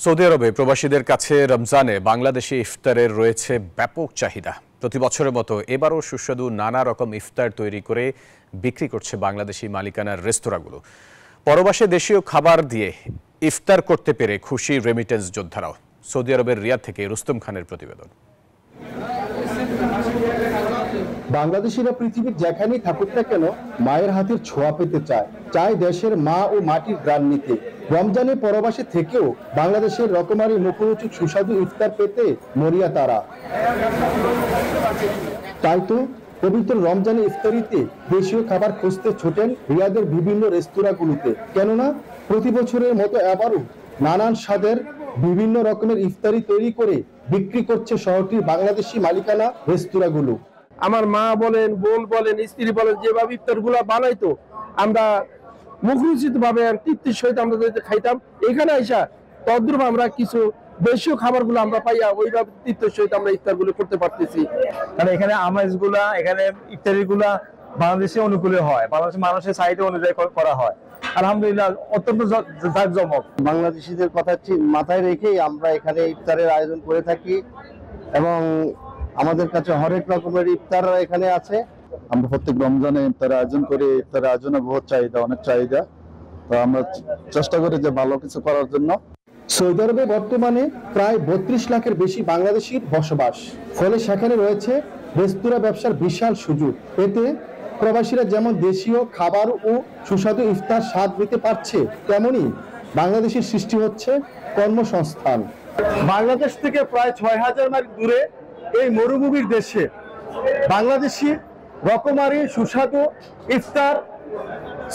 Saudi আরবে প্রবাসীদের কাছে রমজানে বাংলাদেশি ইফতারের রয়েছে ব্যাপক চাহিদা। প্রতি বছরের মতো এবারও সুস্বাদু নানা রকম ইফতার তৈরি করে বিক্রি করছে বাংলাদেশি মালিকানার রেস্তোরাঁগুলো। পরবাসে দেশীয় খাবার দিয়ে ইফতার করতে পেরে খুশি রেমিটেন্স যোদ্ধারাও। সৌদি আরবের রিয়াদ থেকে রুস্তম খানের প্রতিবেদন। বাংলাদেশিরা পৃথিবীর যেখানেই থাকুক না কেন মায়ের হাতের ছোঁয়া পেতে চায় দেশের মা ও মাটির গ্রাম নিতে। রমজানে পরবাসে থেকেও বাংলাদেশের রকমারি মুখরোচক সুস্বাদু ইফতার পেতে মরিয়া তারা। তাই তো পবিত্র রমজানে ইফতারিতে দেশীয় খাবার খুঁজতে ছোটেন রিয়াদের বিভিন্ন রেস্তোরাঁগুলোতে। কেননা প্রতি বছরের মতো এবারও নানান স্বাদের বিভিন্ন রকমের ইফতারি তৈরি করে বিক্রি করছে শহরটির বাংলাদেশি মালিকানা রেস্তোরাঁগুলো। আমার মা বলেন, বোন বলেন, স্ত্রী বলেন, যেভাবে ইফতার গুলা বানাইতো আমরা মুখরোচিত ভাবে তৃপ্তির সহিত আমরা যদি খাইতাম, এখানে আইসা তদ্রুপ আমরা কিছু দেশীয় খাবারগুলো আমরা পাইয়া ওইভাবে তৃপ্তির সহিত আমরা ইফতার গুলো করতে পারতেছি। কারণ এখানে আমেজ গুলা, এখানে ইফতারি গুলা বাংলাদেশে অনুকূলে হয়, বাংলাদেশের মানুষের চাহিদা অনুযায়ী করা হয়। আলহামদুলিল্লাহ অত্যন্ত জাঁকজমক। বাংলাদেশিদের কথা মাথায় রেখেই আমরা এখানে ইফতারের আয়োজন করে থাকি এবং আমাদের কাছে হরেক রকমের ইফতার এখানে আছে। আমরা প্রত্যেক রমজানে ইফতার আয়োজন করি। ইফতারের আয়োজনে বহুত চাহিদা, অনেক চাহিদা। তো আমরা চেষ্টা করি যে ভালো কিছু করার জন্য। সৌদি আরবে বর্তমানে প্রায় 32 লাখের বেশি বাংলাদেশির বসবাস, ফলে সেখানে রয়েছে রেস্তোরাঁ ব্যবসার বিশাল সুযোগ। এতে প্রবাসীরা যেমন দেশীয় খাবার ও সুস্বাদু ইফতার স্বাদ নিতে পারছে, তেমনি বাংলাদেশের সৃষ্টি হচ্ছে কর্মসংস্থান। বাংলাদেশ থেকে প্রায় 6000 মাইল দূরে এই মরুভূমির দেশে বাংলাদেশি রকমারি সুস্বাদু ইফতার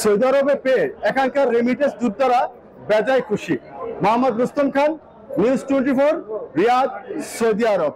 সৌদি আরবে পেয়ে এখানকার রেমিটেন্স যোদ্ধারা বেজায় খুশি। মোহাম্মদ রুস্তম খান, নিউজ 24, রিয়াদ, সৌদি আরব।